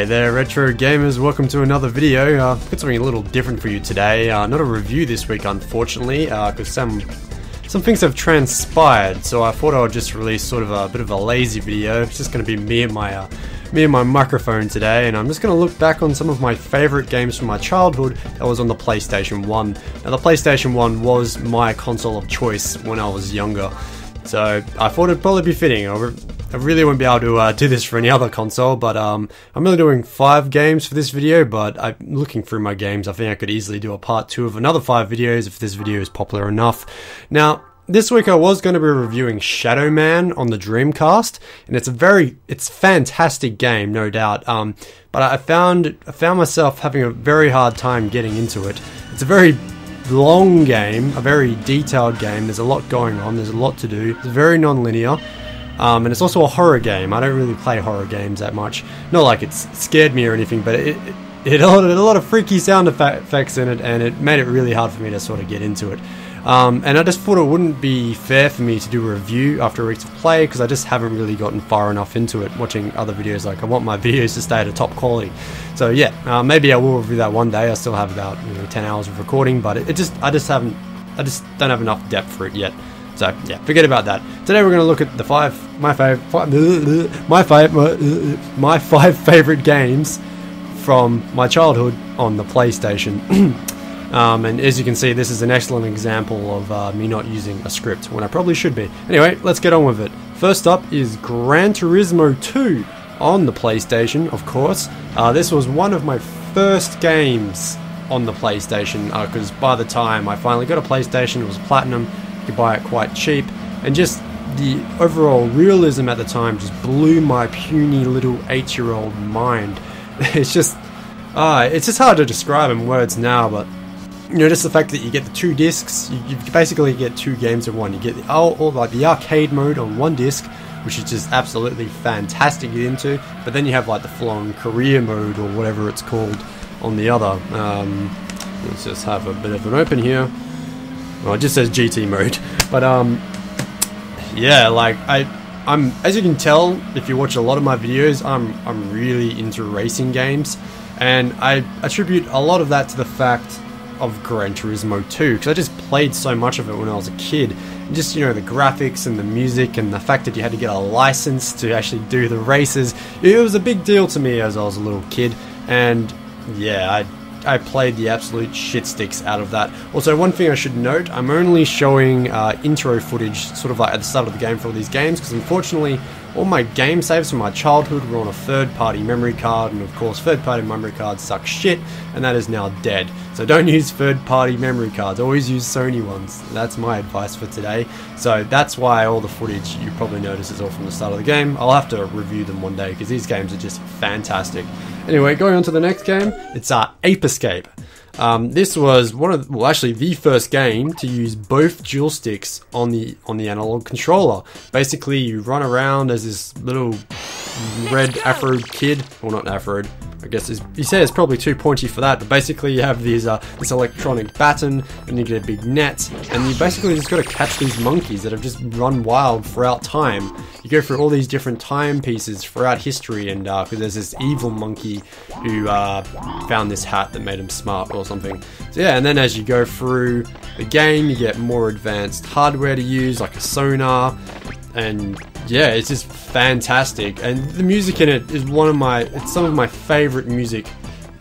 Hey there retro gamers, welcome to another video. I've got something a little different for you today. Not a review this week unfortunately, because some things have transpired, so I thought I would just release sort of a bit of a lazy video. It's just going to be me and my microphone today, and I'm just going to look back on some of my favourite games from my childhood that was on the PlayStation 1. Now the PlayStation 1 was my console of choice when I was younger, so I thought it'd probably be fitting. I really wouldn't be able to do this for any other console, but I'm only doing 5 games for this video, but I'm looking through my games. I think I could easily do a part 2 of another 5 videos if this video is popular enough. Now, this week I was going to be reviewing Shadow Man on the Dreamcast, and it's a fantastic game, no doubt, but I found myself having a very hard time getting into it. It's a very long game, a very detailed game. There's a lot going on, there's a lot to do, it's very non-linear. And it's also a horror game. I don't really play horror games that much. Not like it's scared me or anything, but it had a lot of freaky sound effects in it, and it made it really hard for me to sort of get into it. And I just thought it wouldn't be fair for me to do a review after a week of play, because I just haven't really gotten far enough into it watching other videos. Like, I want my videos to stay at a top quality. So yeah, maybe I will review that one day. I still have about 10 hours of recording, but I just don't have enough depth for it yet. So yeah, forget about that. Today we're going to look at my 5 favorite games from my childhood on the PlayStation. And as you can see, this is an excellent example of me not using a script when I probably should be. Anyway, let's get on with it. First up is Gran Turismo 2 on the PlayStation, of course. This was one of my first games on the PlayStation, because by the time I finally got a PlayStation, it was platinum. You could buy it quite cheap, and just the overall realism at the time just blew my puny little 8-year-old mind. It's just hard to describe in words now, but just the fact that you get the 2 discs, you basically get 2 games in one. You get like the arcade mode on one disc, which is just absolutely fantastic to get into, but then you have like the full-on career mode or whatever it's called on the other. Let's just have a bit of an open here. Well, it just says GT mode, but yeah, like I'm as you can tell if you watch a lot of my videos, I'm really into racing games, and I attribute a lot of that to the fact of Gran Turismo 2, because I just played so much of it when I was a kid. And just the graphics and the music and the fact that you had to get a license to actually do the races, it was a big deal to me as I was a little kid, and yeah, I played the absolute shit sticks out of that. Also, one thing I should note, I'm only showing intro footage sort of like at the start of the game for all these games, because unfortunately all my game saves from my childhood were on a third-party memory card, and of course third-party memory cards suck shit, and that is now dead. So don't use third-party memory cards, always use Sony ones. That's my advice for today. So that's why all the footage you probably notice is all from the start of the game. I'll have to review them one day, because these games are just fantastic. Anyway, going on to the next game, it's Ape Escape. This was actually the first game to use both dual sticks on the analog controller. Basically, you run around as this little red afro kid, well, not afro. I guess you say it's probably too pointy for that, but basically you have these this electronic baton, and you get a big net, and you basically just got to catch these monkeys that have just run wild throughout time. You go through all these different timepieces throughout history, and because there's this evil monkey who found this hat that made him smart or something. So yeah, and then as you go through the game, you get more advanced hardware to use, like a sonar, and yeah, it's just fantastic. And the music in it is it's some of my favorite music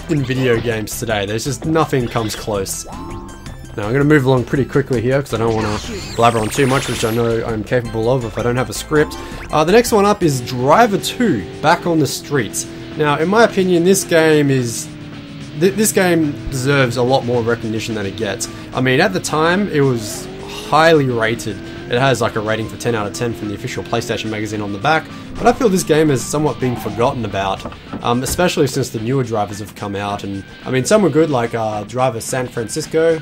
in video games today. There's just nothing comes close. Now I'm going to move along pretty quickly here, because I don't want to blabber on too much, which I know I'm capable of if I don't have a script. The next one up is Driver 2, Back on the Streets. Now, in my opinion, this game deserves a lot more recognition than it gets. I mean, at the time, it was highly rated. It has like a rating for 10 out of 10 from the official PlayStation magazine on the back, but I feel this game has somewhat been forgotten about, especially since the newer drivers have come out. And I mean, some were good, like Driver San Francisco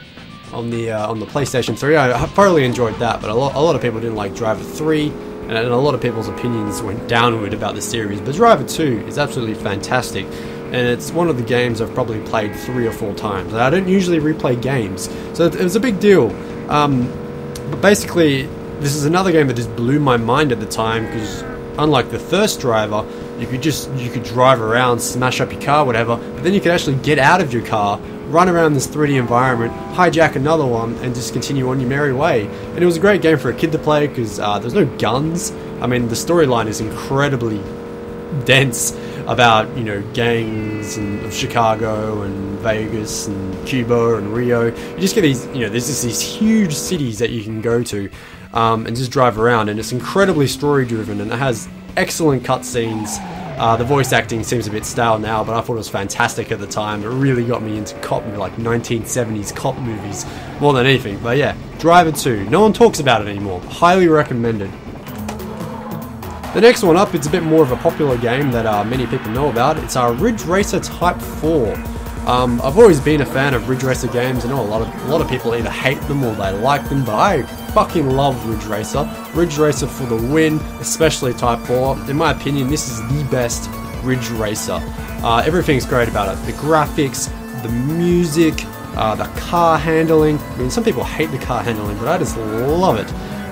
on the PlayStation 3. I thoroughly enjoyed that, but a lot of people didn't like Driver 3, and a lot of people's opinions went downward about the series. But Driver 2 is absolutely fantastic, and it's one of the games I've probably played 3 or 4 times. And I don't usually replay games, so it was a big deal. But basically, this is another game that just blew my mind at the time, because unlike the first driver, you could drive around, smash up your car, whatever, but then you could actually get out of your car, run around this 3D environment, hijack another one, and just continue on your merry way. And it was a great game for a kid to play because there's no guns. I mean, the storyline is incredibly dense about, you know, gangs of Chicago and Vegas and Cuba and Rio. You just get these, you know, there's just these huge cities that you can go to and just drive around, and it's incredibly story driven, and it has excellent cutscenes. The voice acting seems a bit stale now, but I thought it was fantastic at the time. It really got me into cop, like 1970s cop movies more than anything. But yeah, Driver 2. No one talks about it anymore. Highly recommended. The next one up, it's a bit more of a popular game that many people know about. It's Ridge Racer Type 4. I've always been a fan of Ridge Racer games. I know a lot of people either hate them or they like them, but I fucking love Ridge Racer. Ridge Racer for the win, especially Type 4. In my opinion, this is the best Ridge Racer. Everything's great about it. The graphics, the music, the car handling. I mean, some people hate the car handling, but I just love it.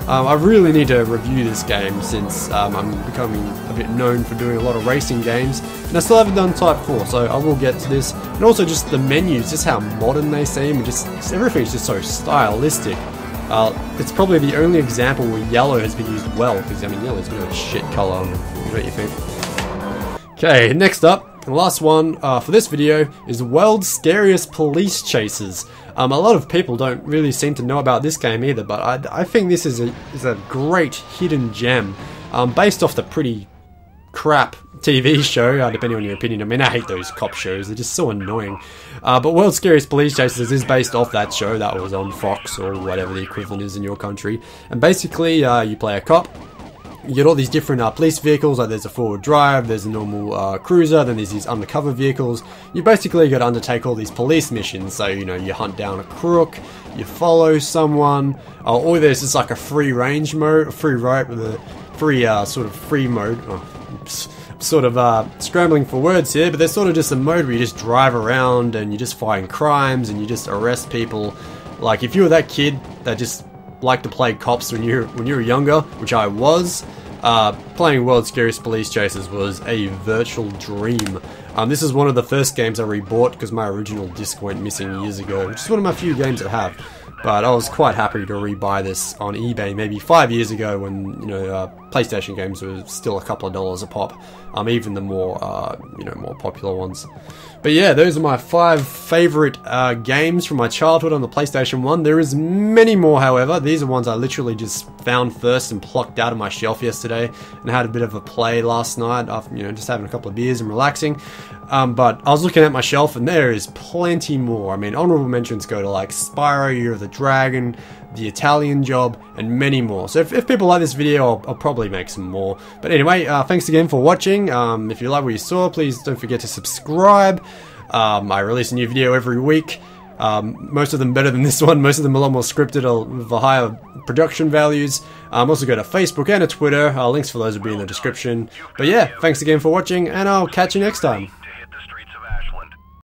I really need to review this game since I'm becoming a bit known for doing a lot of racing games, and I still haven't done Type 4, so I will get to this. And also just the menus, just how modern they seem, and just everything's just so stylistic. It's probably the only example where yellow has been used well, because I mean yellow's a bit of a shit colour, what do you think? Okay, next up, the last one for this video is World's Scariest Police Chases. A lot of people don't really seem to know about this game either, but I think this is a great hidden gem, based off the pretty crap TV show, depending on your opinion. I mean, I hate those cop shows, they're just so annoying. But World's Scariest Police Chases is based off that show that was on Fox, or whatever the equivalent is in your country. And basically, you play a cop. You get all these different police vehicles, like there's a forward drive, there's a normal cruiser, then there's these undercover vehicles. You basically got to undertake all these police missions, so you know, you hunt down a crook, you follow someone, or there's just like a free range mode, a free right with a free sort of free mode. Sort of scrambling for words here, but there's sort of just a mode where you just drive around and you just find crimes and you just arrest people. Like if you were that kid that just liked to play cops when you were younger, which I was, playing World's Scariest Police Chases was a virtual dream. This is one of the first games I rebought because my original disc went missing years ago, which is one of my few games I have. But I was quite happy to rebuy this on eBay maybe 5 years ago when, you know, PlayStation games were still a couple of dollars a pop. Even the more, you know, more popular ones. But yeah, those are my 5 favorite games from my childhood on the PlayStation 1. There is many more, however. These are ones I literally just found first and plucked out of my shelf yesterday and had a bit of a play last night after, you know, just having a couple of beers and relaxing. But I was looking at my shelf and there is plenty more. I mean, honorable mentions go to like Spyro, Year of the Dragon, The Italian Job, and many more. So if people like this video, I'll probably make some more. But anyway, thanks again for watching. If you like what you saw, please don't forget to subscribe. I release a new video every week. Most of them better than this one. Most of them a lot more scripted or with higher production values. Also go to Facebook and a Twitter. Links for those will be in the description. But yeah, thanks again for watching, and I'll catch you next time.